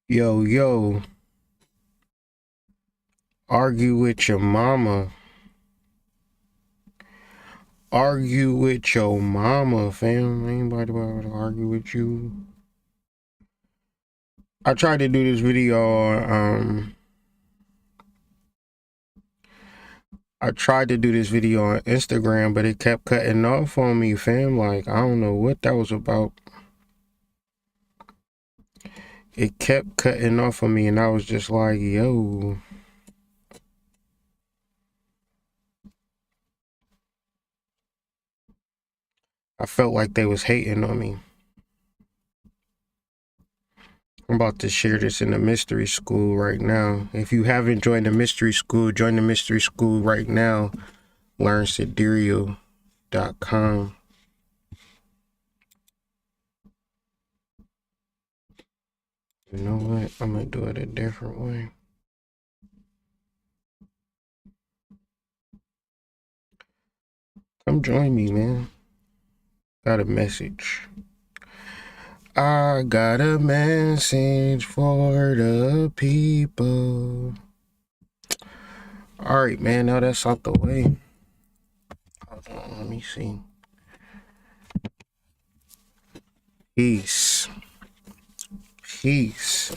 Yo, yo, argue with your mama. Argue with your mama, fam. Anybody want to argue with you? I tried to do this video on, on Instagram, but it kept cutting off on me, fam. Like, I don't know what that was about. It kept cutting off on me, and I was just like, yo. I felt like they was hating on me. I'm about to share this in the mystery school right now. If you haven't joined the mystery school, join the mystery school right now. LearnSidereal.com. You know what? I'm gonna do it a different way. Come join me, man. Got a message. I got a message for the people. Alright, man. Now that's out the way. Hold on, let me see. Peace. Peace.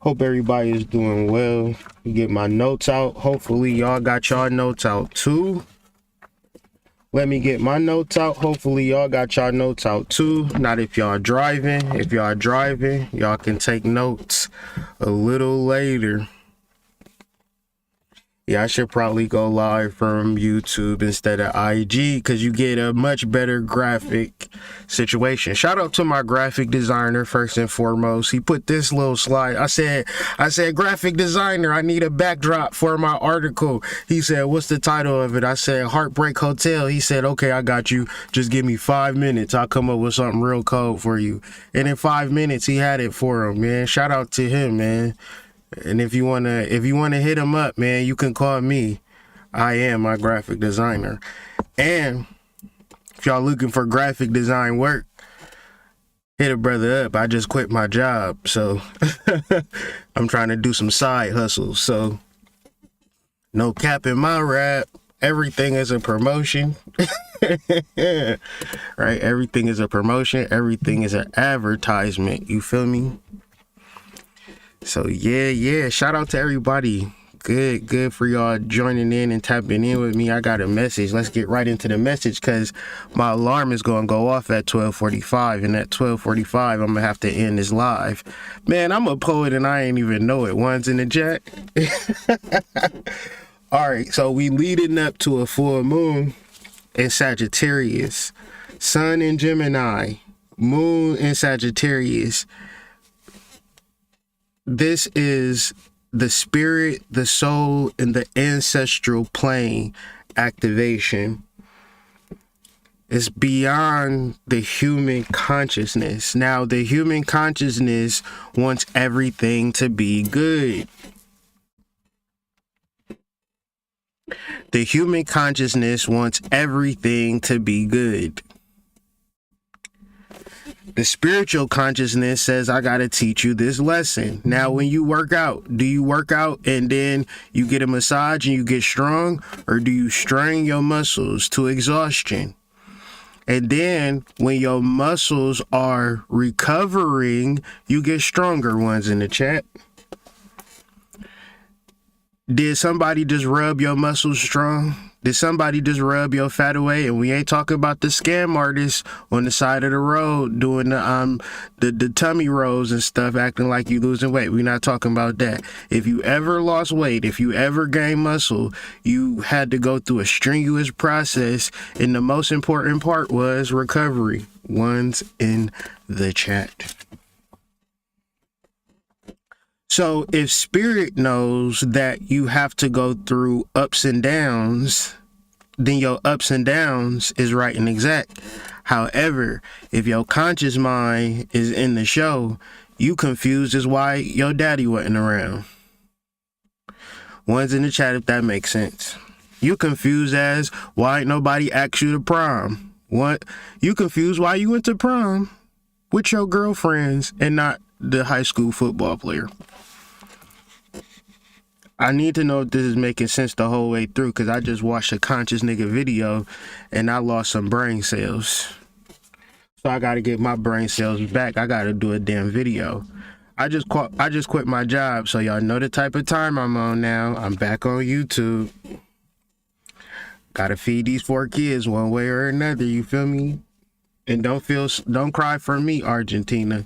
Hope everybody is doing well. You get my notes out. Hopefully y'all got y'all notes out too. Let me get my notes out. Hopefully y'all got y'all notes out too. Not if y'all driving. If y'all driving, y'all can take notes a little later. Yeah, I should probably go live from YouTube instead of IG because you get a much better graphic situation. Shout out to my graphic designer first and foremost. He put this little slide. I said, graphic designer, I need a backdrop for my article. He said, what's the title of it? I said, Heartbreak Hotel. He said, okay, I got you. Just give me 5 minutes. I'll come up with something real cold for you. And in 5 minutes, he had it for him, man. Shout out to him, man. And if you wanna hit him up, man, you can call me. I am my graphic designer. And if y'all looking for graphic design work, hit a brother up. I just quit my job, so I'm trying to do some side hustles. So no cap in my rap. Everything is a promotion. Right? Everything is a promotion. Everything is an advertisement. You feel me? So yeah, shout out to everybody. Good for y'all joining in and tapping in with me. I got a message. Let's get right into the message because my alarm is going to go off at 12:45, and at 12:45 I'm gonna have to end this live. Man, I'm a poet and I ain't even know it. One's in the chat. All right, so we leading up to a full moon in Sagittarius, Sun in Gemini, Moon in Sagittarius. This is the spirit, the soul, and the ancestral plane activation. It's beyond the human consciousness. Now, the human consciousness wants everything to be good. The human consciousness wants everything to be good. The spiritual consciousness says, I got to teach you this lesson. Now, when you work out, do you work out and then you get a massage and you get strong? Or do you strain your muscles to exhaustion? And then when your muscles are recovering, you get stronger. Ones in the chat. Did somebody just rub your muscles strong? Did somebody just rub your fat away? And we ain't talking about the scam artists on the side of the road doing the tummy rolls and stuff, acting like you losing weight. We're not talking about that. If you ever lost weight, if you ever gained muscle, you had to go through a strenuous process, and the most important part was recovery. Ones in the chat. So if spirit knows that you have to go through ups and downs, then your ups and downs is right and exact. However, if your conscious mind is in the show, you confused as why your daddy wasn't around. One's in the chat if that makes sense. You confused as why ain't nobody asked you to prom. What? You confused why you went to prom with your girlfriends and not the high school football player. I need to know if this is making sense the whole way through, because I just watched a conscious nigga video and I lost some brain cells. So I gotta get my brain cells back. I gotta do a damn video. I just quit my job, so y'all know the type of time I'm on now. I'm back on YouTube. Gotta feed these 4 kids one way or another, you feel me? And don't cry for me, Argentina.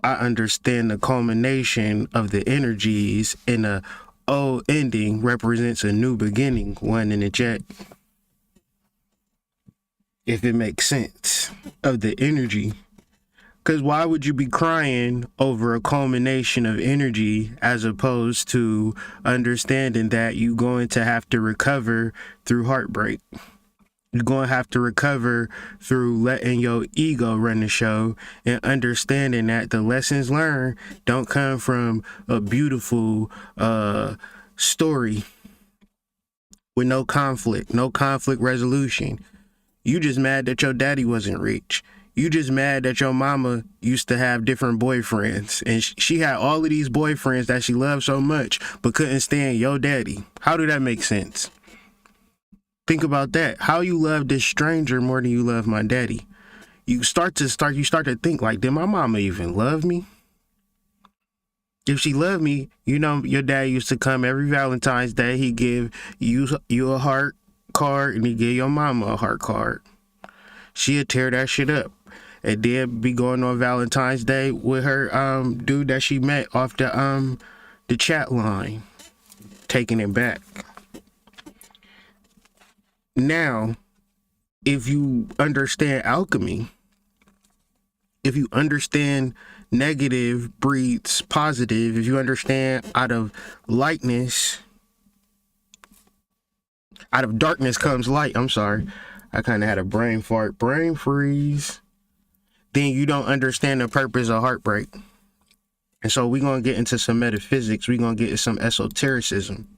I understand the culmination of the energies in a old ending represents a new beginning, one in the chat. If it makes sense of the energy. Because why would you be crying over a culmination of energy as opposed to understanding that you're going to have to recover through heartbreak? You're going to have to recover through letting your ego run the show and understanding that the lessons learned don't come from a beautiful story with no conflict resolution. You just mad that your daddy wasn't rich. You just mad that your mama used to have different boyfriends and she had all of these boyfriends that she loved so much but couldn't stand your daddy. How do that make sense? Think about that. How you love this stranger more than you love my daddy? You start to think like, did my mama even love me? If she loved me, you know, your dad used to come every Valentine's Day. He give you a heart card and he give your mama a heart card. She'd tear that shit up and then be going on Valentine's Day with her dude that she met off the chat line, taking it back. Now, if you understand alchemy, if you understand negative breeds positive, if you understand out of darkness comes light, I'm sorry, I kind of had a brain freeze, then you don't understand the purpose of heartbreak. And so we're going to get into some metaphysics, we're going to get into some esotericism.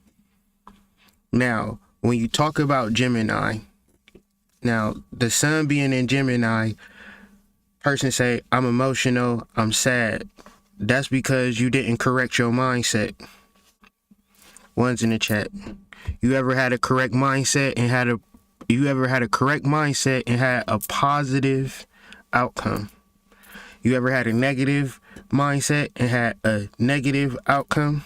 Now, when you talk about Gemini, now the sun being in Gemini, person say, I'm emotional, I'm sad. That's because you didn't correct your mindset. One's in the chat. You ever had a correct mindset and had a positive outcome? You ever had a negative mindset and had a negative outcome?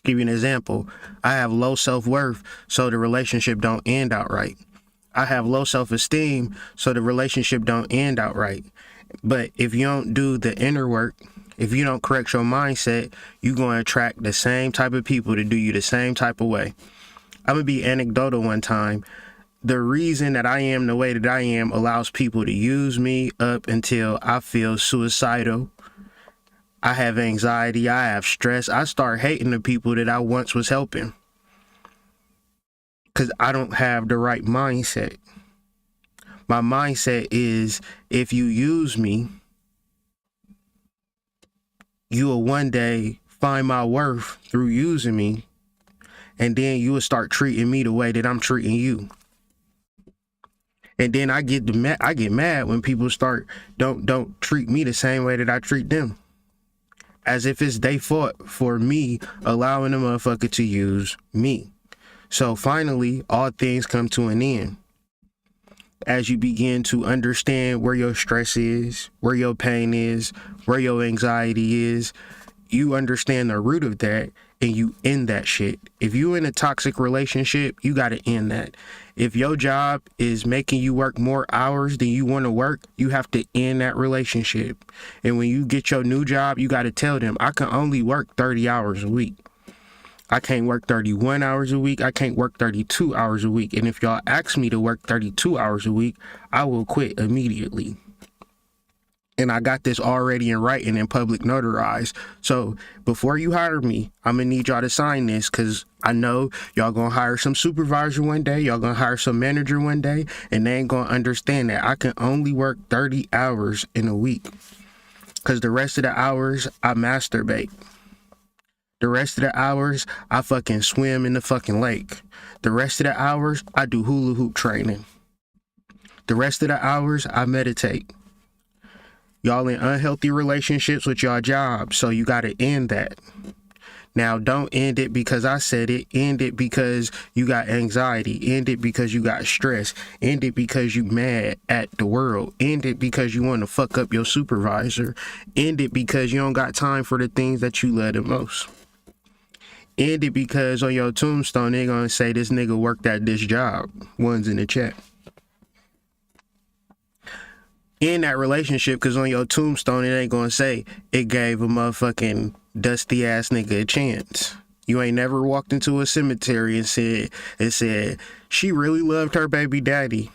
Give you an example. I have low self-worth, so the relationship don't end outright. I have low self-esteem, so the relationship don't end outright. But if you don't do the inner work, if you don't correct your mindset, you're going to attract the same type of people to do you the same type of way. I'm going to be anecdotal one time. The reason that I am the way that I am allows people to use me up until I feel suicidal. I have anxiety, I have stress. I start hating the people that I once was helping because I don't have the right mindset. My mindset is, if you use me, you will one day find my worth through using me, and then you will start treating me the way that I'm treating you. And then I get mad when people don't treat me the same way that I treat them. As if it's their fault for me allowing the motherfucker to use me. So finally, all things come to an end. As you begin to understand where your stress is, where your pain is, where your anxiety is, you understand the root of that and you end that shit. If you in a toxic relationship, you got to end that. If your job is making you work more hours than you want to work, you have to end that relationship. And when you get your new job, you got to tell them, I can only work 30 hours a week. I can't work 31 hours a week. I can't work 32 hours a week. And if y'all ask me to work 32 hours a week, I will quit immediately. And I got this already in writing and public notarized. So before you hire me, I'm gonna need y'all to sign this, because I know y'all gonna hire some supervisor one day, y'all gonna hire some manager one day, and they ain't gonna understand that I can only work 30 hours in a week. Because the rest of the hours, I masturbate. The rest of the hours, I fucking swim in the fucking lake. The rest of the hours, I do hula hoop training. The rest of the hours, I meditate. Y'all in unhealthy relationships with y'all jobs, so you got to end that. Now, don't end it because I said it. End it because you got anxiety. End it because you got stress. End it because you mad at the world. End it because you want to fuck up your supervisor. End it because you don't got time for the things that you love the most. End it because on your tombstone, they're going to say this nigga worked at this job. One's in the chat. In that relationship, because on your tombstone, it ain't going to say it gave a motherfucking dusty ass nigga a chance. You ain't never walked into a cemetery and said she really loved her baby daddy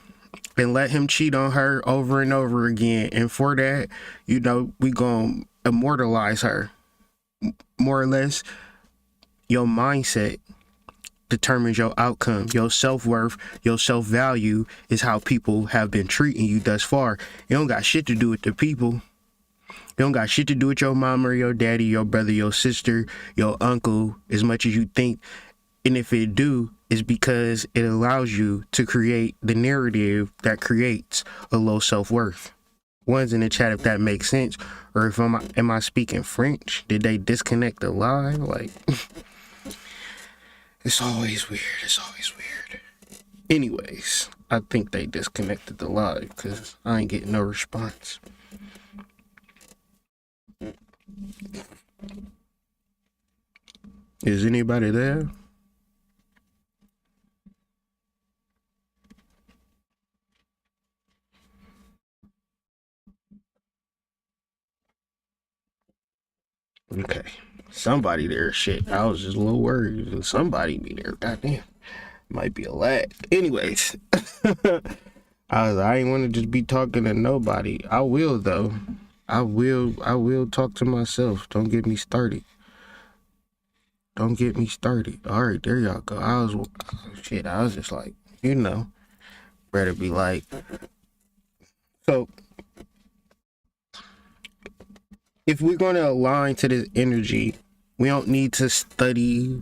and let him cheat on her over and over again. And for that, you know, we gonna immortalize her. More or less, your mindset determines your outcome. Your self-worth, your self-value is how people have been treating you thus far. It don't got shit to do with the people. It don't got shit to do with your mama or your daddy, your brother, your sister, your uncle, as much as you think. And if it do, it's because it allows you to create the narrative that creates a low self-worth. One's in the chat if that makes sense. Or if am I speaking French? Did they disconnect the line? Like, it's always weird. It's always weird. Anyways, I think they disconnected the live because I ain't getting no response. Is anybody there? Okay. Somebody there. Shit. I was just a little worried. Somebody be there. Goddamn. Might be a lag. Anyways. I ain't want to just be talking to nobody. I will though. I will talk to myself. Don't get me started. Don't get me started. All right, there y'all go. I was just like, you know, better be like. So, if we're going to align to this energy, we don't need to study.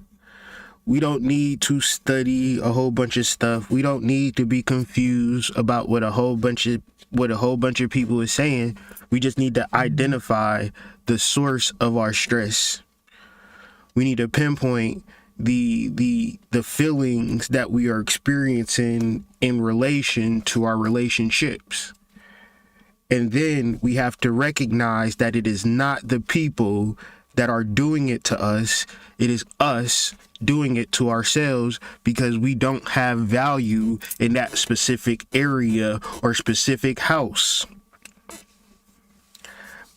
We don't need to study a whole bunch of stuff. We don't need to be confused about what a whole bunch of people is saying. We just need to identify the source of our stress. We need to pinpoint the feelings that we are experiencing in relation to our relationships. And then we have to recognize that it is not the people that are doing it to us. It is us doing it to ourselves because we don't have value in that specific area or specific house.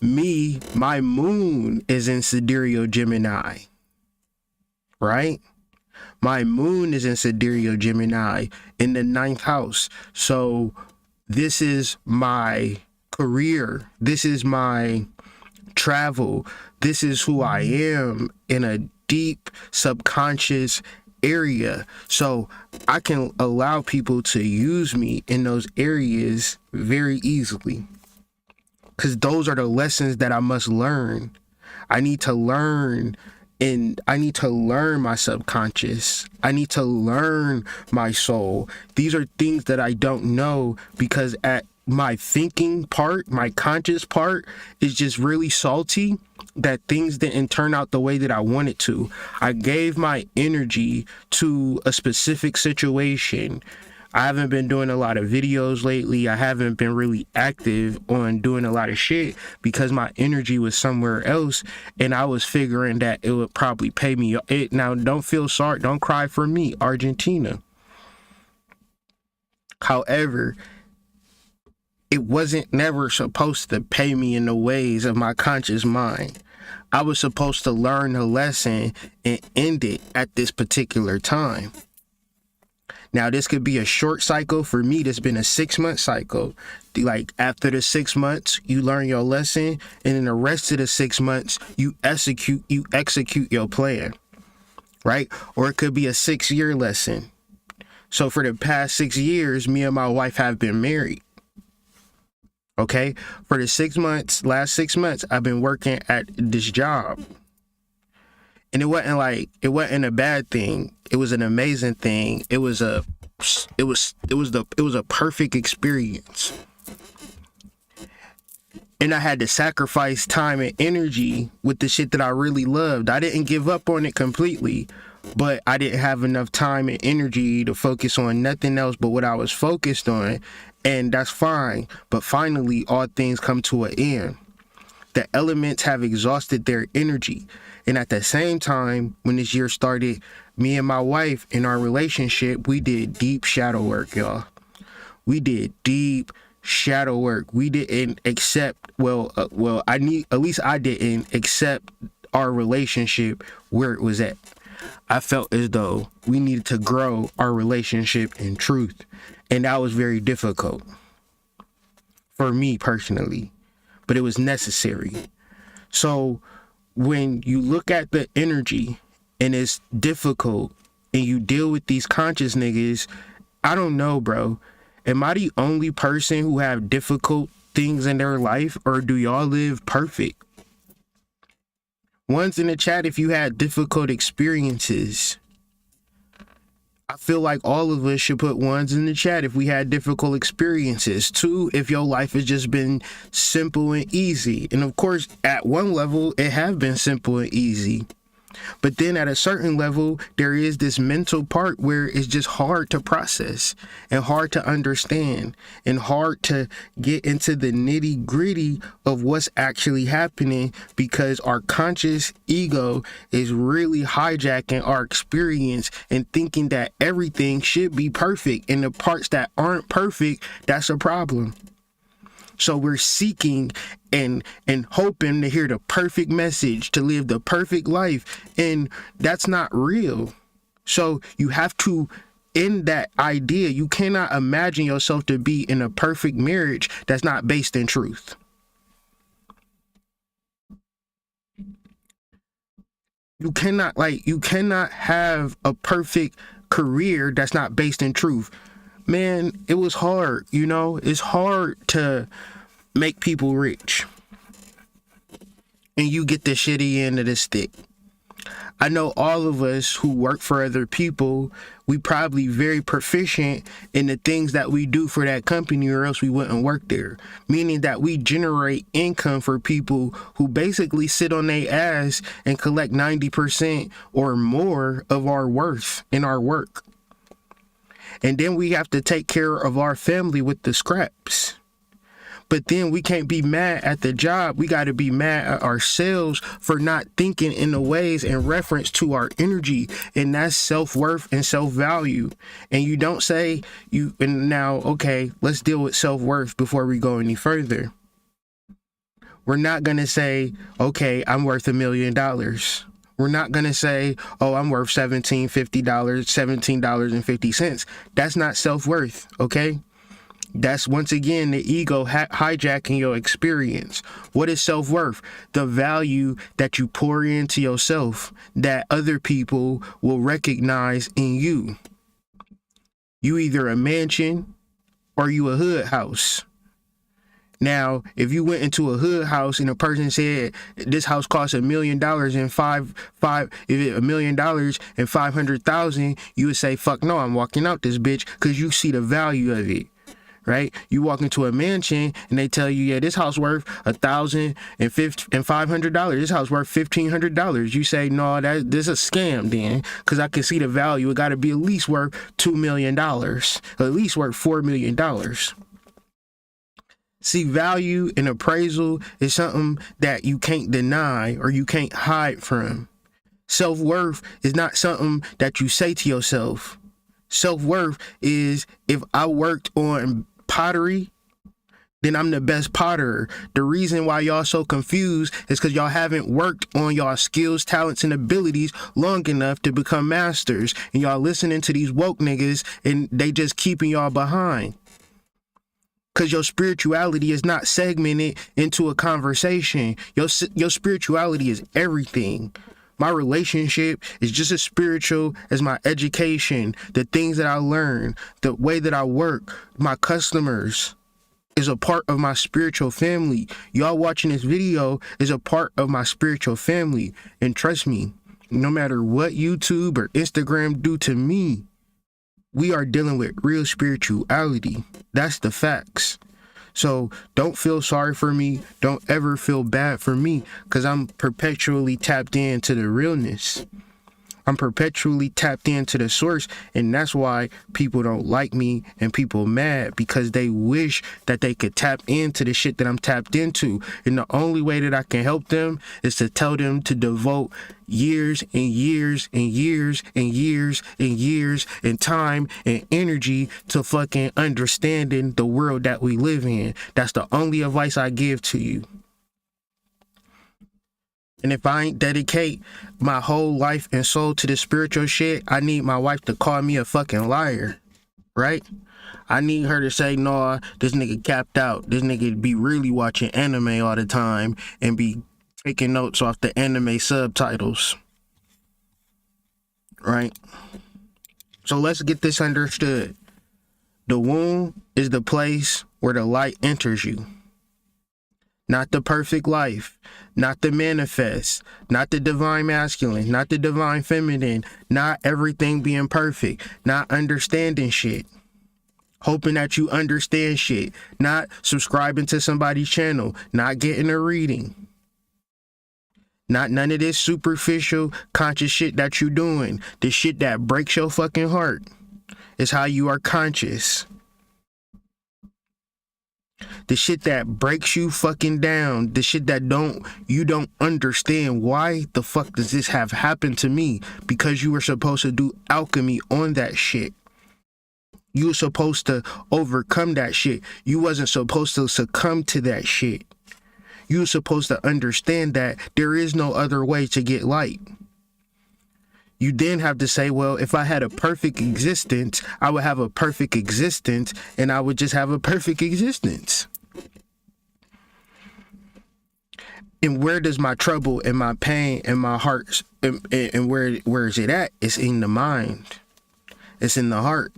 Me, my moon is in Sidereal Gemini, right? My moon is in Sidereal Gemini in the 9th house. So this is my career. This is my travel. This is who I am in a deep subconscious area. So I can allow people to use me in those areas very easily. Because those are the lessons that I must learn. I need to learn my subconscious. I need to learn my soul. These are things that I don't know because at my thinking part, my conscious part is just really salty that things didn't turn out the way that I wanted to. I gave my energy to a specific situation. I haven't been doing a lot of videos lately. I haven't been really active on doing a lot of shit because my energy was somewhere else and I was figuring that it would probably pay me. Now, don't feel sorry. Don't cry for me, Argentina. However, it wasn't never supposed to pay me in the ways of my conscious mind. I was supposed to learn the lesson and end it at this particular time. Now, this could be a short cycle. For me, this been a 6-month cycle. Like, after the 6 months, you learn your lesson, and in the rest of the 6 months, you execute your plan, right? Or it could be a 6-year lesson. So for the past 6 years, me and my wife have been married. Okay, for the last 6 months, I've been working at this job. And it wasn't a bad thing. It was an amazing thing. It was a perfect experience. And I had to sacrifice time and energy with the shit that I really loved. I didn't give up on it completely, but I didn't have enough time and energy to focus on nothing else but what I was focused on. And that's fine. But finally, all things come to an end. The elements have exhausted their energy. And at the same time, when this year started, me and my wife in our relationship, we did deep shadow work, y'all. We did deep shadow work. We didn't accept, at least I didn't accept our relationship where it was at. I felt as though we needed to grow our relationship in truth. And that was very difficult for me personally, but it was necessary. So when you look at the energy and it's difficult and you deal with these conscious niggas, I don't know, bro. Am I the only person who have difficult things in their life, or do y'all live perfect? One's in the chat if you had difficult experiences. I feel like all of us should put ones in the chat if we had difficult experiences. Two, if your life has just been simple and easy. And of course, at one level, it have been simple and easy. But then at a certain level, there is this mental part where it's just hard to process and hard to understand and hard to get into the nitty gritty of what's actually happening, because our conscious ego is really hijacking our experience and thinking that everything should be perfect. And the parts that aren't perfect, that's a problem. So we're seeking and hoping to hear the perfect message, to live the perfect life, and that's not real. So you have to end that idea. You cannot imagine yourself to be in a perfect marriage that's not based in truth. You cannot have a perfect career that's not based in truth. Man, it was hard, it's hard to make people rich and you get the shitty end of the stick. I know all of us who work for other people, we probably very proficient in the things that we do for that company, or else we wouldn't work there. Meaning that we generate income for people who basically sit on their ass and collect 90% or more of our worth in our work. And then we have to take care of our family with the scraps. But then we can't be mad at the job. We got to be mad at ourselves for not thinking in the ways in reference to our energy. And that's self-worth and self-value. And you don't say okay, let's deal with self-worth before we go any further. We're not going to say, okay, I'm worth $1 million. We're not going to say, oh, I'm worth $17.50. That's not self-worth, okay? That's once again the ego hijacking your experience. What is self-worth? The value that you pour into yourself that other people will recognize in you. You either a mansion or you a hood house. Now, if you went into a hood house and a person said this house costs $1 million and $1 million and 500,000, you would say, fuck no, I'm walking out this bitch, because you see the value of it. Right? You walk into a mansion and they tell you, yeah, this house worth $1,000 and $500. This house worth $1,500. You say, no, this is a scam then, because I can see the value. It got to be at least worth $2 million, at least worth $4 million. See, value and appraisal is something that you can't deny or you can't hide from. Self-worth is not something that you say to yourself. Self-worth is, if I worked on pottery, then I'm the best potter. The reason why y'all so confused is because y'all haven't worked on y'all skills, talents, and abilities long enough to become masters. And y'all listening to these woke niggas and they just keeping y'all behind. Because your spirituality is not segmented into a conversation. Your spirituality is everything. My relationship is just as spiritual as my education, the things that I learn, the way that I work. My customers is a part of my spiritual family. Y'all watching this video is a part of my spiritual family. And trust me, no matter what YouTube or Instagram do to me, we are dealing with real spirituality. That's the facts. So don't feel sorry for me. Don't ever feel bad for me, because I'm perpetually tapped into the realness. I'm perpetually tapped into the source, and that's why people don't like me and people mad, because they wish that they could tap into the shit that I'm tapped into. And the only way that I can help them is to tell them to devote years and years and years and years and years and time and energy to fucking understanding the world that we live in. That's the only advice I give to you. And if I ain't dedicate my whole life and soul to the spiritual shit, I need my wife to call me a fucking liar, right? I need her to say, no, this nigga capped out. This nigga be really watching anime all the time and be taking notes off the anime subtitles, right? So let's get this understood. The womb is the place where the light enters you. Not the perfect life, not the manifest, not the divine masculine, not the divine feminine, not everything being perfect, not understanding shit, hoping that you understand shit, not subscribing to somebody's channel, not getting a reading, not none of this superficial conscious shit that you doing. The shit that breaks your fucking heart is how you are conscious. The shit that breaks you fucking down, the shit that you don't understand. Why the fuck does this have happened to me? Because you were supposed to do alchemy on that shit. You were supposed to overcome that shit. You wasn't supposed to succumb to that shit. You were supposed to understand that there is no other way to get light. You then have to say, well, if I had a perfect existence, I would have a perfect existence, and I would just have a perfect existence. And where does my trouble and my pain and my heart, and where is it at? It's in the mind. It's in the heart.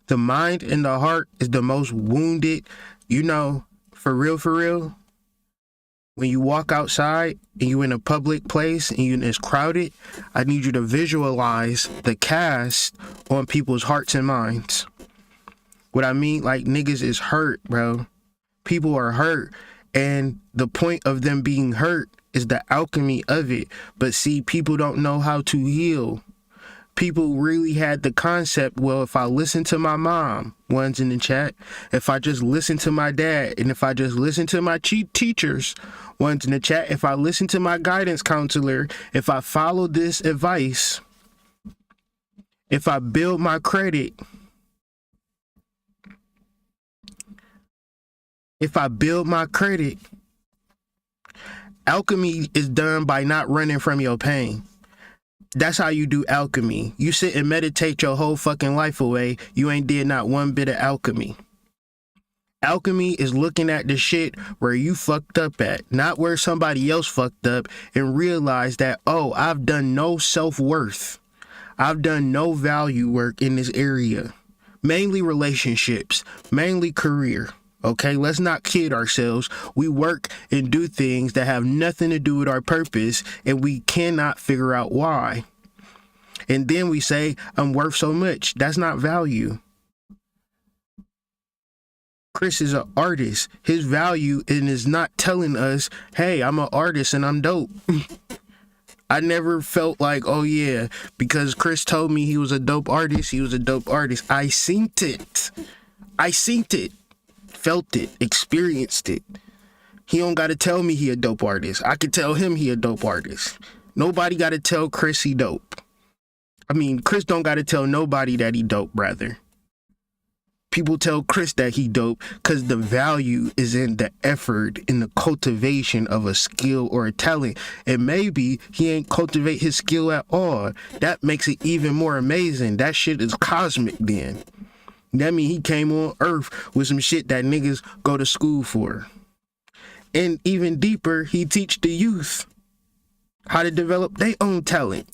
The mind and the heart is the most wounded, for real. When you walk outside and you in a public place and it's crowded, I need you to visualize the cast on people's hearts and minds. What I mean, like, niggas is hurt, bro. People are hurt. And the point of them being hurt is the alchemy of it. But see, people don't know how to heal. People really had the concept, well, if I listen to my mom, one's in the chat, if I just listen to my dad, and if I just listen to my teachers, one's in the chat, if I listen to my guidance counselor, if I follow this advice, if I build my credit, alchemy is done by not running from your pain. That's how you do alchemy. You sit and meditate your whole fucking life away. You ain't did not one bit of alchemy. Alchemy is looking at the shit where you fucked up at, not where somebody else fucked up, and realize that, oh, I've done no self-worth. I've done no value work in this area. Mainly relationships, mainly career. Okay, let's not kid ourselves. We work and do things that have nothing to do with our purpose, and we cannot figure out why. And then we say, I'm worth so much. That's not value. Chris is an artist. His value is not telling us, hey, I'm an artist and I'm dope. I never felt like, oh yeah, because Chris told me he was a dope artist, he was a dope artist. I seen it. Felt it, experienced it. He don't gotta tell me he a dope artist. I can tell him he a dope artist. Nobody gotta tell Chris he dope. I mean, Chris don't gotta tell nobody that he dope, brother. People tell Chris that he dope because the value is in the effort, in the cultivation of a skill or a talent. And maybe he ain't cultivate his skill at all. That makes it even more amazing. That shit is cosmic then. That mean he came on earth with some shit that niggas go to school for. And even deeper, he teach the youth how to develop their own talent.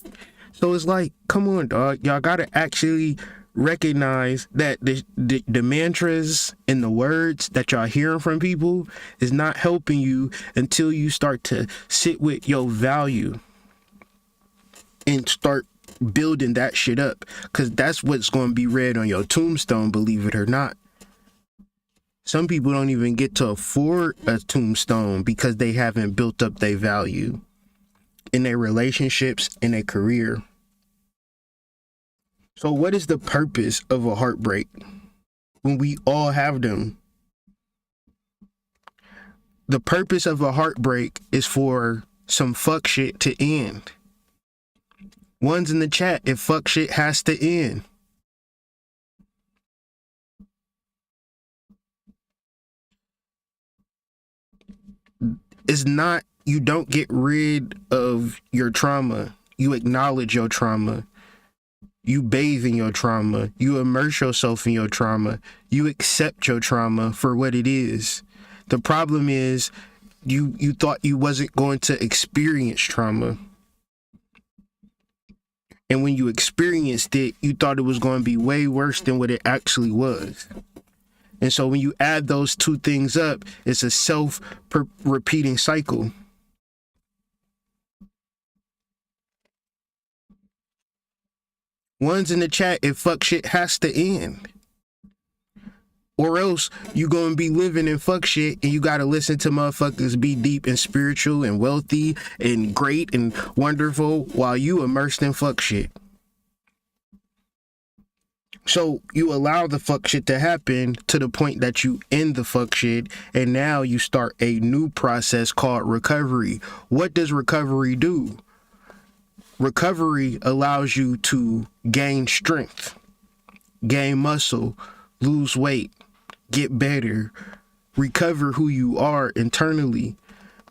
So it's like, come on, dog. Y'all gotta actually recognize that the mantras and the words that y'all hearing from people is not helping you until you start to sit with your value and start building that shit up, because that's what's going to be read on your tombstone, believe it or not. Some people don't even get to afford a tombstone because they haven't built up their value in their relationships, in their career. So what is the purpose of a heartbreak when we all have them? The purpose of a heartbreak is for some fuck shit to end. One's in the chat, if fuck shit has to end. It's not, you don't get rid of your trauma. You acknowledge your trauma. You bathe in your trauma. You immerse yourself in your trauma. You accept your trauma for what it is. The problem is you thought you wasn't going to experience trauma. And when you experienced it, you thought it was going to be way worse than what it actually was. And so when you add those two things up, it's a self-repeating cycle. One's in the chat, if fuck shit has to end. Or else you gonna be living in fuck shit and you gotta listen to motherfuckers be deep and spiritual and wealthy and great and wonderful while you immersed in fuck shit. So you allow the fuck shit to happen to the point that you end the fuck shit, and now you start a new process called recovery. What does recovery do? Recovery allows you to gain strength, gain muscle, lose weight, get better, recover who you are internally.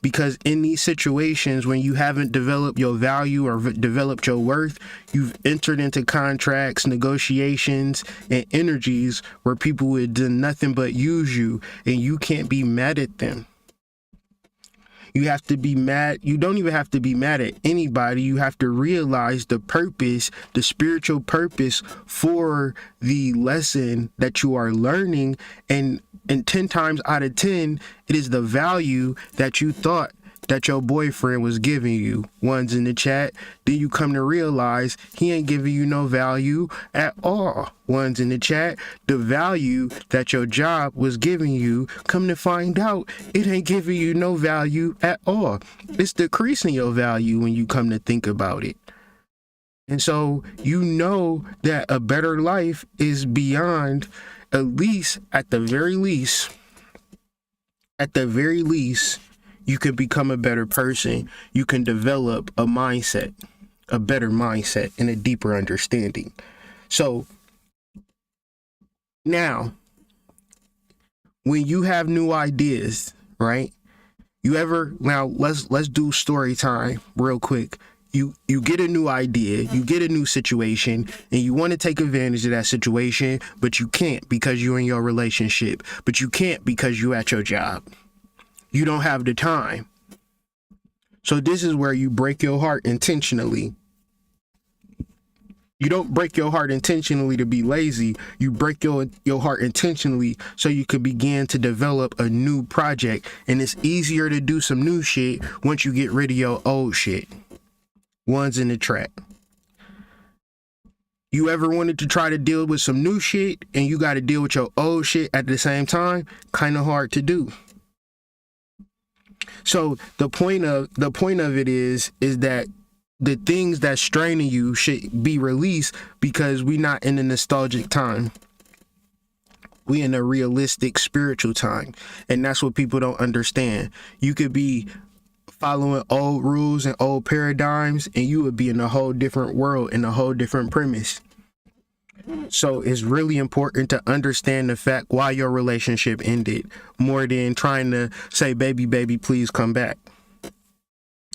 Because in these situations, when you haven't developed your value or developed your worth, you've entered into contracts, negotiations, and energies where people would do nothing but use you, and you can't be mad at them. You have to be mad. You don't even have to be mad at anybody. You have to realize the purpose, the spiritual purpose for the lesson that you are learning. And 10 times out of 10, it is the value that you thought that your boyfriend was giving you. One's in the chat. Then you come to realize he ain't giving you no value at all. One's in the chat. The value that your job was giving you, come to find out, it ain't giving you no value at all. It's decreasing your value when you come to think about it. And so you know that a better life is beyond, at least, at the very least, you can become a better person. You can develop a mindset, a better mindset, and a deeper understanding. So now, when you have new ideas, right? Let's do story time real quick. You get a new idea, you get a new situation, and you want to take advantage of that situation, but you can't because you're in your relationship, but you can't because you're at your job. You don't have the time. So this is where you break your heart intentionally. You don't break your heart intentionally to be lazy. You break your heart intentionally so you can begin to develop a new project. And it's easier to do some new shit once you get rid of your old shit. One's in the trap. You ever wanted to try to deal with some new shit and you got to deal with your old shit at the same time? Kind of hard to do. So the point of it is that the things that's straining you should be released because we're not in a nostalgic time. We in a realistic spiritual time. And that's what people don't understand. You could be following old rules and old paradigms and you would be in a whole different world, in a whole different premise. So it's really important to understand the fact why your relationship ended, more than trying to say, baby, please come back.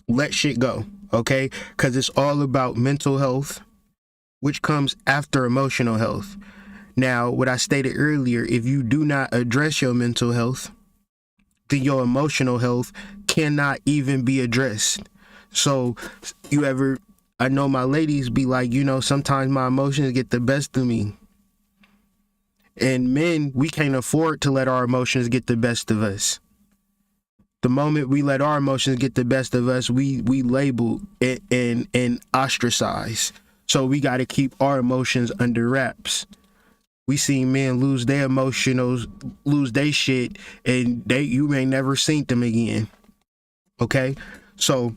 Let shit go, okay? Because it's all about mental health, which comes after emotional health. Now, what I stated earlier, if you do not address your mental health, then your emotional health cannot even be addressed. So I know my ladies be like, sometimes my emotions get the best of me. And men, we can't afford to let our emotions get the best of us. The moment we let our emotions get the best of us, we label it and ostracize. So we got to keep our emotions under wraps. We see men lose their emotionals, lose their shit, and you may never see them again. Okay, so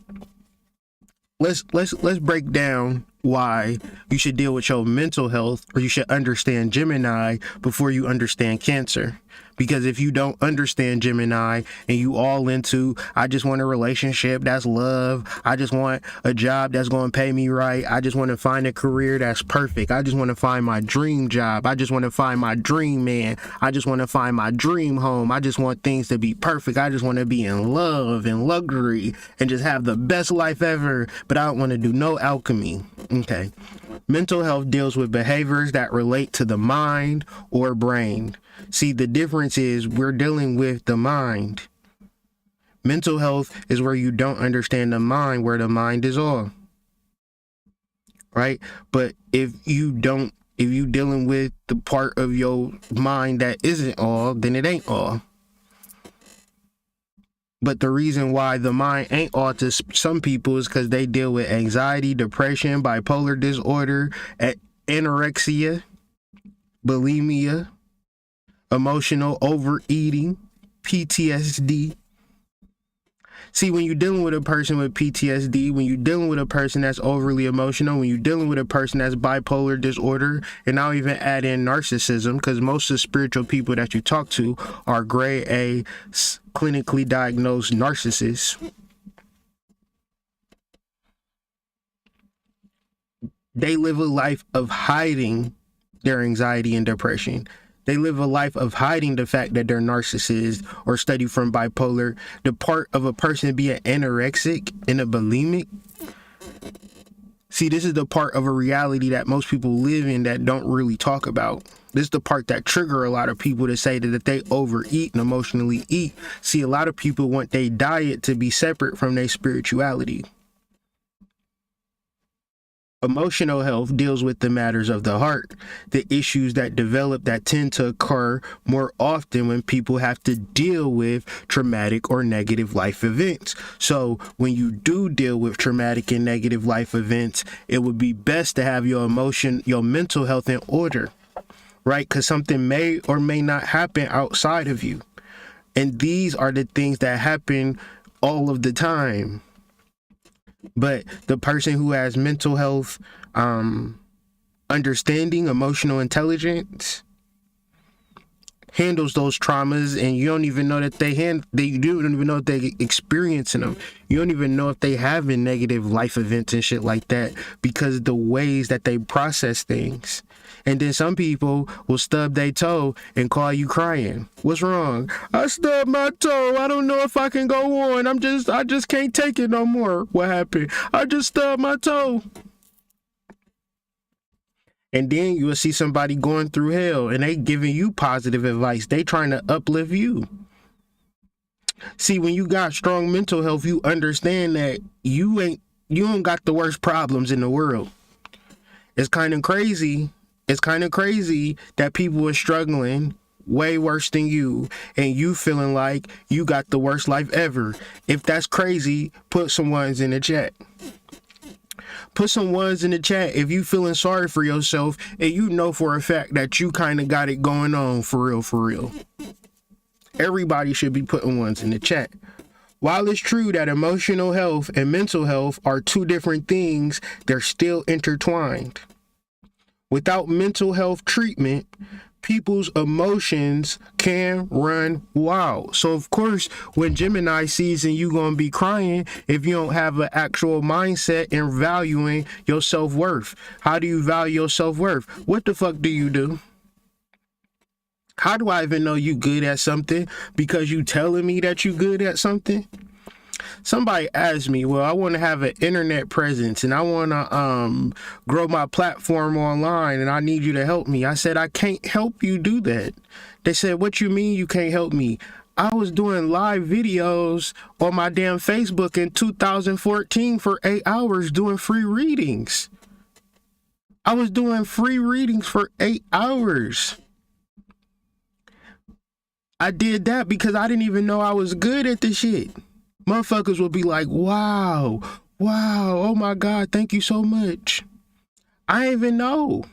let's break down why you should deal with your mental health, or you should understand Gemini before you understand Cancer. Because if you don't understand Gemini and you all into, I just want a relationship that's love, I just want a job that's going to pay me right, I just want to find a career that's perfect, I just want to find my dream job, I just want to find my dream man, I just want to find my dream home, I just want things to be perfect, I just want to be in love and luxury and just have the best life ever, but I don't want to do no alchemy. Okay. Mental health deals with behaviors that relate to the mind or brain. See, the difference is we're dealing with the mind. Mental health is where you don't understand the mind, where the mind is all. Right? But if you dealing with the part of your mind that isn't all, then it ain't all. But the reason why the mind ain't all to some people is because they deal with anxiety, depression, bipolar disorder, anorexia, bulimia, emotional overeating, PTSD. See, when you're dealing with a person with PTSD, when you're dealing with a person that's overly emotional, when you're dealing with a person that's bipolar disorder, and I'll even add in narcissism, because most of the spiritual people that you talk to are grade A, clinically diagnosed narcissists. They live a life of hiding their anxiety and depression. They live a life of hiding the fact that they're narcissists or study from bipolar. The part of a person being anorexic and a bulimic. See, this is the part of a reality that most people live in that don't really talk about. This is the part that trigger a lot of people to say that if they overeat and emotionally eat. See, a lot of people want their diet to be separate from their spirituality. Emotional health deals with the matters of the heart, the issues that develop that tend to occur more often when people have to deal with traumatic or negative life events. So when you do deal with traumatic and negative life events, it would be best to have your mental health in order, right? Because something may or may not happen outside of you. And these are the things that happen all of the time. But the person who has mental health, understanding, emotional intelligence, handles those traumas, and you don't even know that you don't even know if they experiencing them. You don't even know if they having negative life events and shit like that because of the ways that they process things. And then some people will stub their toe and call you crying. What's wrong? I stubbed my toe. I don't know if I can go on. I just can't take it no more. What happened? I just stubbed my toe. And then you will see somebody going through hell and they giving you positive advice. They trying to uplift you. See, when you got strong mental health, you understand that you don't got the worst problems in the world. It's kind of crazy. It's kind of crazy that people are struggling way worse than you and you feeling like you got the worst life ever. If that's crazy, put some ones in the chat. Put some ones in the chat if you feeling sorry for yourself and you know for a fact that you kind of got it going on for real. Everybody should be putting ones in the chat. While it's true that emotional health and mental health are two different things, they're still intertwined. Without mental health treatment, people's emotions can run wild. So of course, when Gemini season, you gonna be crying if you don't have an actual mindset in valuing your self-worth. How do you value your self-worth? What the fuck do you do? How do I even know you good at something? Because you telling me that you good at something? Somebody asked me, well, I want to have an internet presence and I want to grow my platform online and I need you to help me. I said, I can't help you do that. They said, what you mean you can't help me? I was doing live videos on my damn Facebook in 2014 for 8 hours doing free readings. I was doing free readings for 8 hours. I did that because I didn't even know I was good at the shit. Motherfuckers will be like, wow, oh my God, thank you so much. I didn't even know.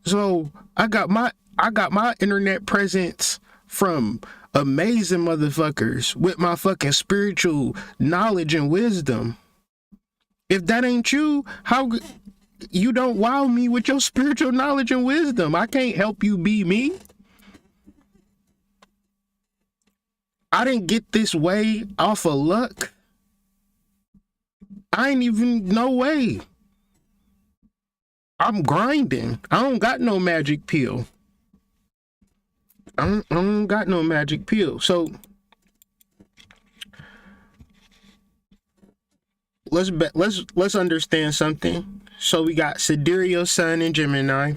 So I got my internet presence from amazing motherfuckers with my fucking spiritual knowledge and wisdom. If that ain't you, how you don't wow me with your spiritual knowledge and wisdom? I can't help you be me. I didn't get this way off of luck. I ain't even no way. I'm grinding. I don't got no magic pill. I don't got no magic pill. So let's understand something. So we got Sidereal Sun in Gemini.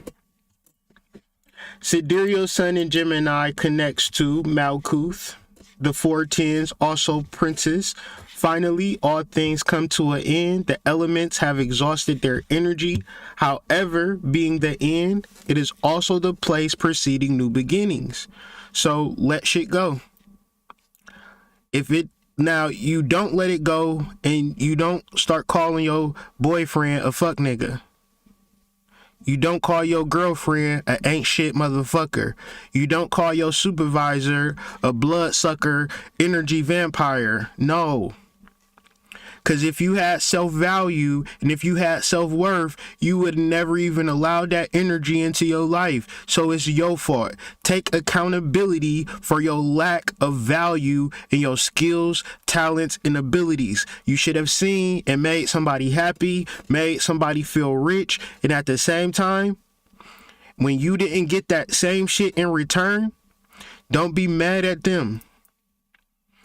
Sidereal Sun in Gemini connects to Malkuth, the 410s, also Princess. Finally, all things come to an end. The elements have exhausted their energy. However, being the end, it is also the place preceding new beginnings. So let shit go. Now you don't let it go and you don't start calling your boyfriend a fuck nigga. You don't call your girlfriend a ain't shit motherfucker. You don't call your supervisor a bloodsucker energy vampire. No. Because if you had self-value and if you had self-worth, you would never even allow that energy into your life. So it's your fault. Take accountability for your lack of value in your skills, talents, and abilities. You should have seen and made somebody happy, made somebody feel rich, and at the same time, when you didn't get that same shit in return, don't be mad at them.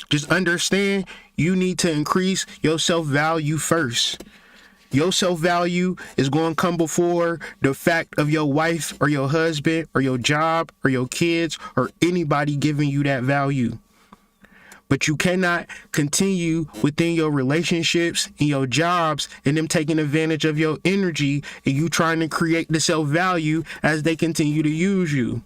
Just understand you need to increase your self-value first. Your self-value is going to come before the fact of your wife or your husband or your job or your kids or anybody giving you that value. But you cannot continue within your relationships and your jobs and them taking advantage of your energy and you trying to create the self-value as they continue to use you.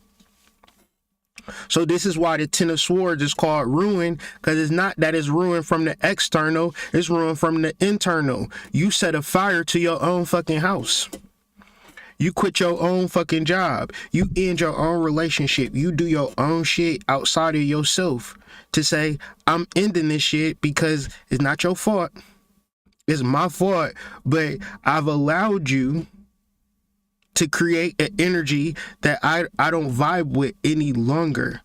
So this is why the Ten of Swords is called ruin, because it's not that it's ruin from the external, it's ruin from the internal. You set a fire to your own fucking house. You quit your own fucking job. You end your own relationship. You do your own shit outside of yourself to say, I'm ending this shit because it's not your fault. It's my fault, but I've allowed you to create an energy that I don't vibe with any longer.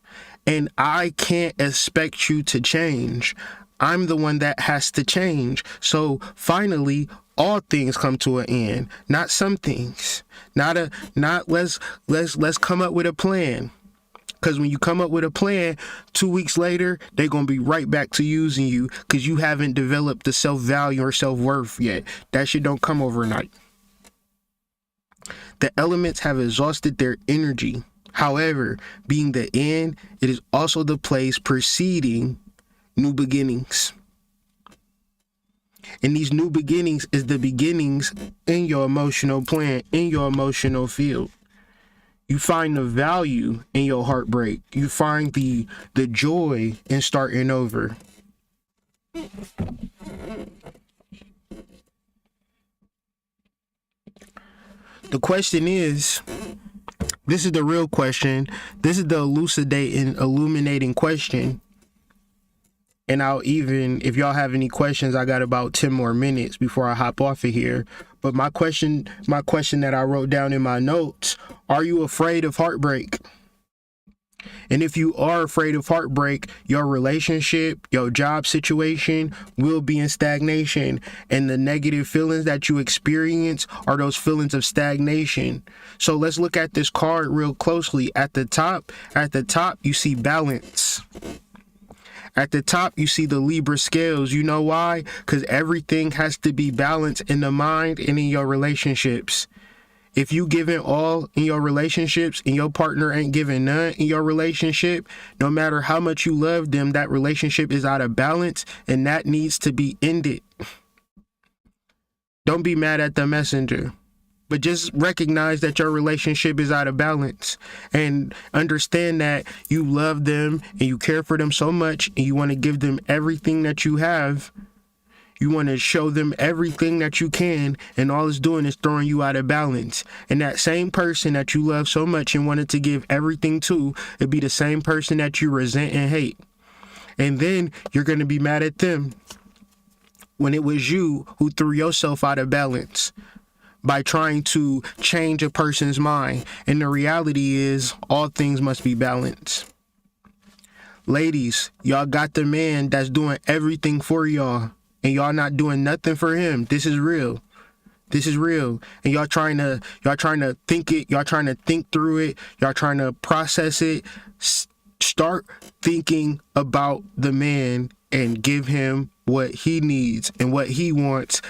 And I can't expect you to change. I'm the one that has to change. So finally, all things come to an end, not some things. Not let's come up with a plan. Because when you come up with a plan, 2 weeks later, they're going to be right back to using you because you haven't developed the self-value or self-worth yet. That shit don't come overnight. The elements have exhausted their energy. However, being the end, it is also the place preceding new beginnings. And these new beginnings is the beginnings in your emotional plan, in your emotional field. You find the value in your heartbreak. You find the joy in starting over. The question is, this is the real question. This is the elucidating, illuminating question. And I'll even, if y'all have any questions, I got about 10 more minutes before I hop off of here. But my question that I wrote down in my notes, are you afraid of heartbreak? And if you are afraid of heartbreak, your relationship, your job situation will be in stagnation. And the negative feelings that you experience are those feelings of stagnation. So let's look at this card real closely. At the top, you see balance. At the top, you see the Libra scales. You know why? Because everything has to be balanced in the mind and in your relationships. If you giving all in your relationships and your partner ain't giving none in your relationship, no matter how much you love them, that relationship is out of balance and that needs to be ended. Don't be mad at the messenger, but just recognize that your relationship is out of balance and understand that you love them and you care for them so much and you want to give them everything that you have. You want to show them everything that you can, and all it's doing is throwing you out of balance. And that same person that you love so much and wanted to give everything to, it'd be the same person that you resent and hate. And then you're going to be mad at them when it was you who threw yourself out of balance by trying to change a person's mind. And the reality is, all things must be balanced. Ladies, y'all got the man that's doing everything for y'all, and y'all not doing nothing for him. This is real. This is real. And y'all trying to think it, y'all trying to think through it, y'all trying to process it. Start thinking about the man and give him what he needs and what he wants,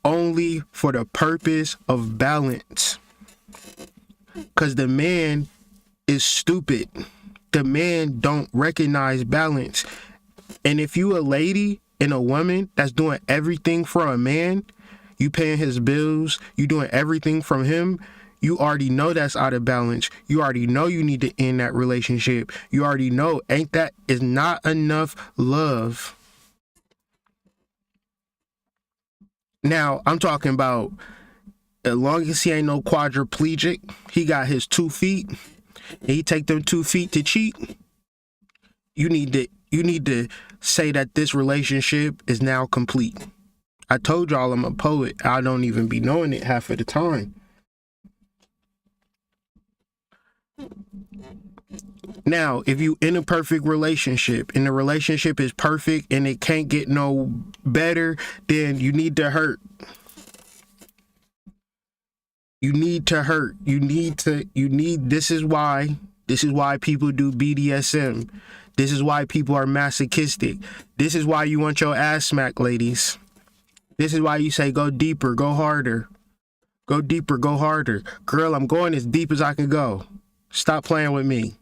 only for the purpose of balance. Because the man is stupid. The man don't recognize balance. And if you a lady and a woman that's doing everything for a man, you paying his bills, you doing everything from him, you already know that's out of balance. You already know you need to end that relationship. You already know that is not enough love. Now, I'm talking about, as long as he ain't no quadriplegic, he got his 2 feet, and he take them 2 feet to cheat, you need to say that this relationship is now complete. I told y'all I'm a poet. I don't even be knowing it half of the time. Now, if you in a perfect relationship and the relationship is perfect and it can't get no better, then you need to hurt. You need to hurt. This is why people do BDSM. This is why people are masochistic. This is why you want your ass smacked, ladies. This is why you say, go deeper, go harder. Go deeper, go harder. Girl, I'm going as deep as I can go. Stop playing with me.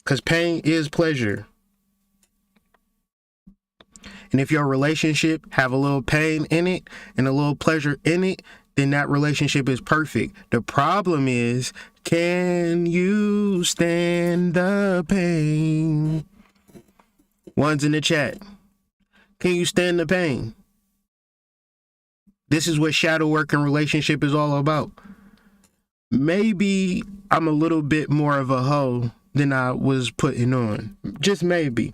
Because pain is pleasure. And if your relationship have a little pain in it and a little pleasure in it, then that relationship is perfect. The problem is, can you stand the pain? One's in the chat. Can you stand the pain? This is what shadow work and relationship is all about. Maybe I'm a little bit more of a hoe than I was putting on. Just maybe.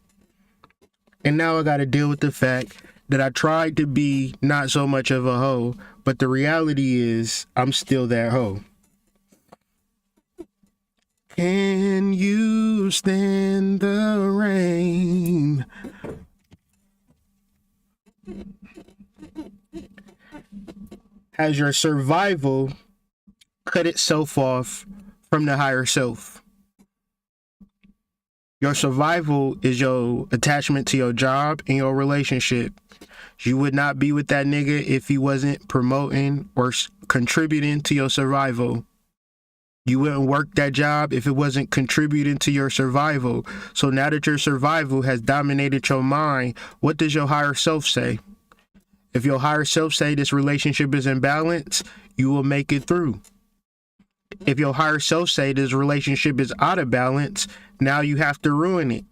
And now I got to deal with the fact that I tried to be not so much of a hoe, but the reality is I'm still that hoe. Can you stand the rain? Has your survival cut itself off from the higher self? Your survival is your attachment to your job and your relationship. You would not be with that nigga if he wasn't promoting or contributing to your survival. You wouldn't work that job if it wasn't contributing to your survival. So now that your survival has dominated your mind, what does your higher self say? If your higher self say this relationship is in balance, you will make it through. If your higher self say this relationship is out of balance, now you have to ruin it.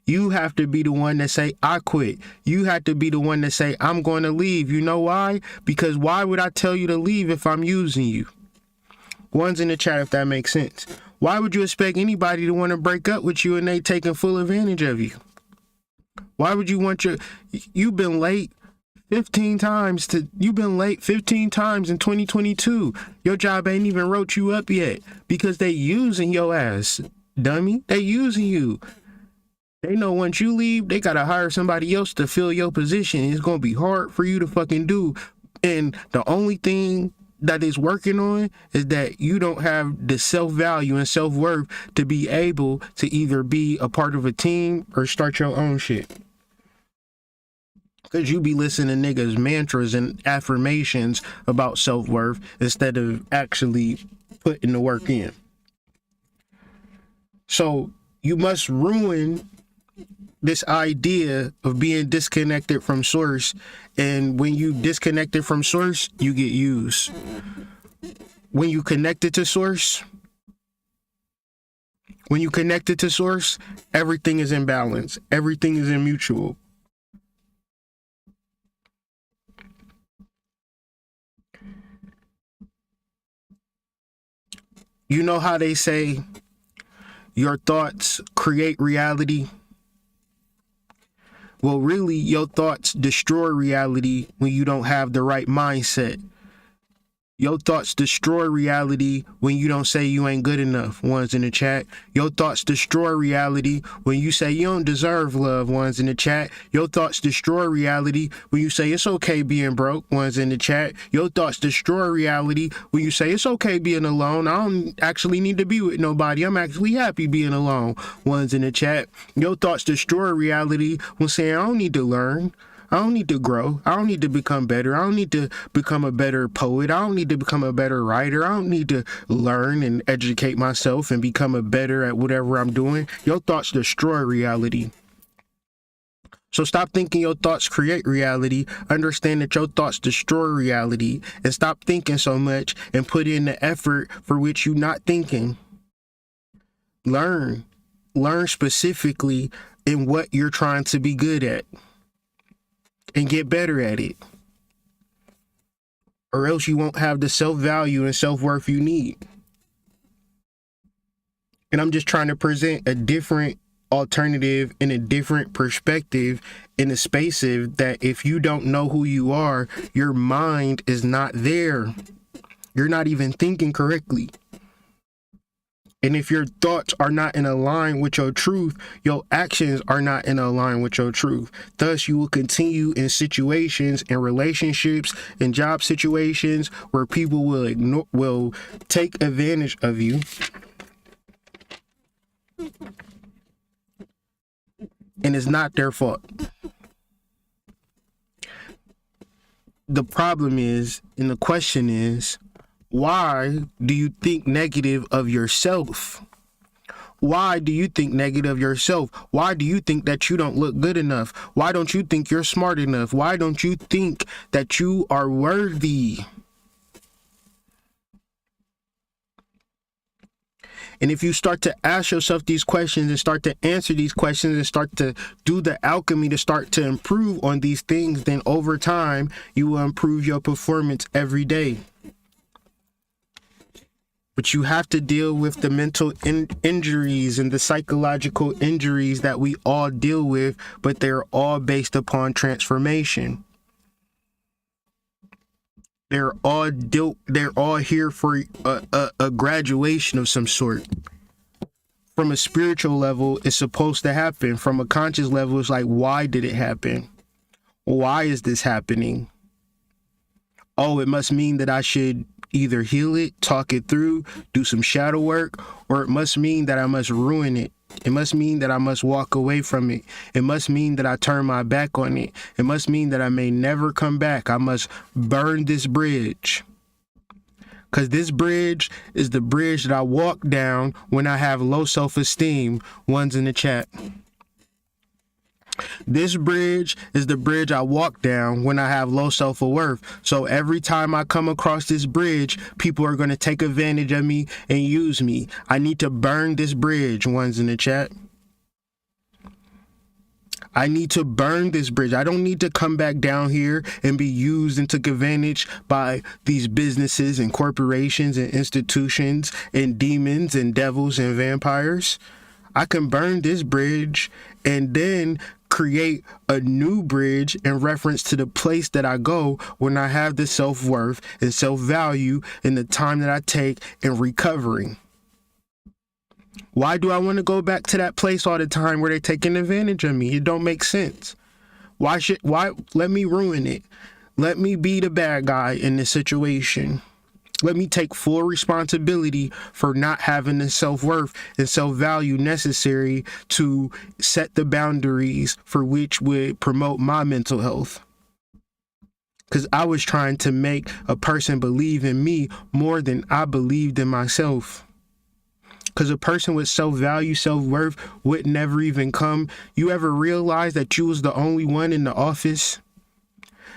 You have to be the one that say, I quit. You have to be the one that say, I'm going to leave. You know why? Because why would I tell you to leave if I'm using you? One's in the chat if that makes sense. Why would you expect anybody to want to break up with you and they taking full advantage of you? Why would you want you've been late 15 times in 2022. Your job ain't even wrote you up yet because they using your ass, dummy. They using you. They know once you leave, they gotta hire somebody else to fill your position. It's gonna be hard for you to fucking do. And the only thing that is working on is that you don't have the self-value and self-worth to be able to either be a part of a team or start your own shit. Because you be listening to niggas mantras and affirmations about self-worth instead of actually putting the work in. So you must ruin this idea of being disconnected from source. And when you disconnected from source, you get used. When you connected to source, everything is in balance. Everything is in mutual. You know how they say your thoughts create reality? Well, really, your thoughts destroy reality when you don't have the right mindset. Your thoughts destroy reality when you don't say you ain't good enough, ones in the chat. Your thoughts destroy reality when you say you don't deserve love, ones in the chat. Your thoughts destroy reality when you say it's okay being broke, ones in the chat. Your thoughts destroy reality when you say it's okay being alone. I don't actually need to be with nobody. I'm actually happy being alone, ones in the chat. Your thoughts destroy reality when saying I don't need to learn. I don't need to grow. I don't need to become better. I don't need to become a better poet. I don't need to become a better writer. I don't need to learn and educate myself and become a better at whatever I'm doing. Your thoughts destroy reality. So stop thinking your thoughts create reality. Understand that your thoughts destroy reality, and stop thinking so much and put in the effort for which you're not thinking. Learn specifically in what you're trying to be good at, and get better at it, or else you won't have the self-value and self-worth you need. And I'm just trying to present a different alternative and a different perspective in a space of that if you don't know who you are, your mind is not there. You're not even thinking correctly. And if your thoughts are not in line with your truth, your actions are not in line with your truth. Thus, you will continue in situations and relationships and job situations where people will take advantage of you. And it's not their fault. The problem is, and the question is, why do you think negative of yourself? Why do you think negative of yourself? Why do you think that you don't look good enough? Why don't you think you're smart enough? Why don't you think that you are worthy? And if you start to ask yourself these questions and start to answer these questions and start to do the alchemy to start to improve on these things, then over time, you will improve your performance every day. But you have to deal with the mental injuries and the psychological injuries that we all deal with, but they're all based upon transformation. They're all here for a graduation of some sort. From a spiritual level, it's supposed to happen. From a conscious level, it's like, why did it happen? Why is this happening? Oh, it must mean that I should either heal it, talk it through, do some shadow work, or it must mean that I must ruin it. It must mean that I must walk away from it. It must mean that I turn my back on it. It must mean that I may never come back. I must burn this bridge. Because this bridge is the bridge that I walk down when I have low self-esteem. One's in the chat. This bridge is the bridge I walk down when I have low self-worth. So every time I come across this bridge, people are going to take advantage of me and use me. I need to burn this bridge. One's in the chat. I need to burn this bridge. I don't need to come back down here and be used and took advantage by these businesses and corporations and institutions and demons and devils and vampires. I can burn this bridge and then create a new bridge in reference to the place that I go when I have the self-worth and self-value and the time that I take in recovering. Why do I want to go back to that place all the time where they're taking advantage of me? It don't make sense. Why let me ruin it? Let me be the bad guy in this situation. Let me take full responsibility for not having the self-worth and self-value necessary to set the boundaries for which would promote my mental health. Because I was trying to make a person believe in me more than I believed in myself. Because a person with self-value, self-worth would never even come. You ever realize that you was the only one in the office?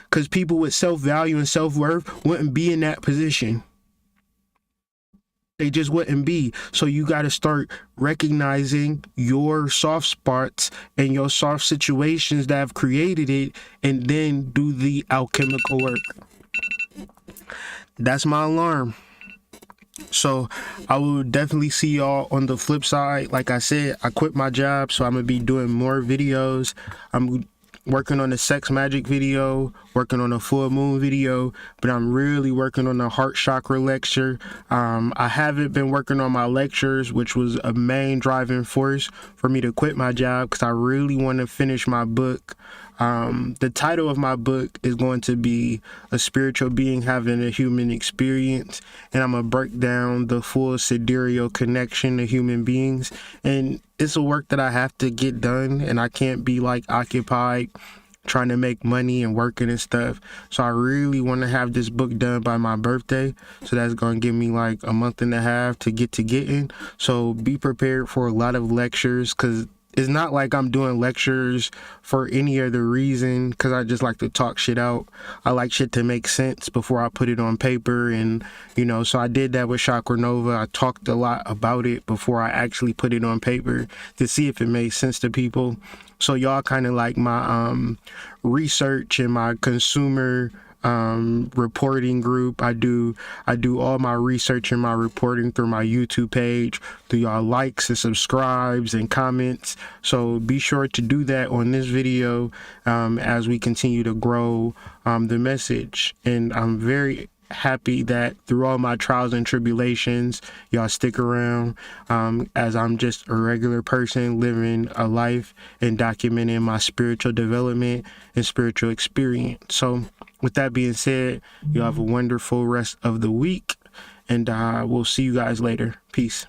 Because people with self-value and self-worth wouldn't be in that position. They just wouldn't be. So you got to start recognizing your soft spots and your soft situations that have created it, and then do the alchemical work. That's my alarm. So I will definitely see y'all on the flip side. Like I said, I quit my job, so I'm gonna be doing more videos. I'm working on the sex magic video, working on a full moon video, but I'm really working on the heart chakra lecture. I haven't been working on my lectures, which was a main driving force for me to quit my job, because I really want to finish my book. The title of my book is going to be A Spiritual Being Having a Human Experience, and I'm gonna break down the full sidereal connection to human beings. And it's a work that I have to get done, and I can't be like occupied trying to make money and working and stuff. So I really want to have this book done by my birthday. So that's going to give me like a month and a half to get to getting. So be prepared for a lot of lectures, because it's not like I'm doing lectures for any other reason, because I just like to talk shit out. I like shit to make sense before I put it on paper. And, you know, so I did that with Chakra Nova. I talked a lot about it before I actually put it on paper to see if it made sense to people. So y'all kind of like my research and my consumer reporting group. I do all my research and my reporting through my YouTube page, through y'all likes and subscribes and comments. So be sure to do that on this video as we continue to grow the message. And I'm very happy that through all my trials and tribulations, y'all stick around, as I'm just a regular person living a life and documenting my spiritual development and spiritual experience. So with that being said, you have a wonderful rest of the week, and we'll see you guys later. Peace.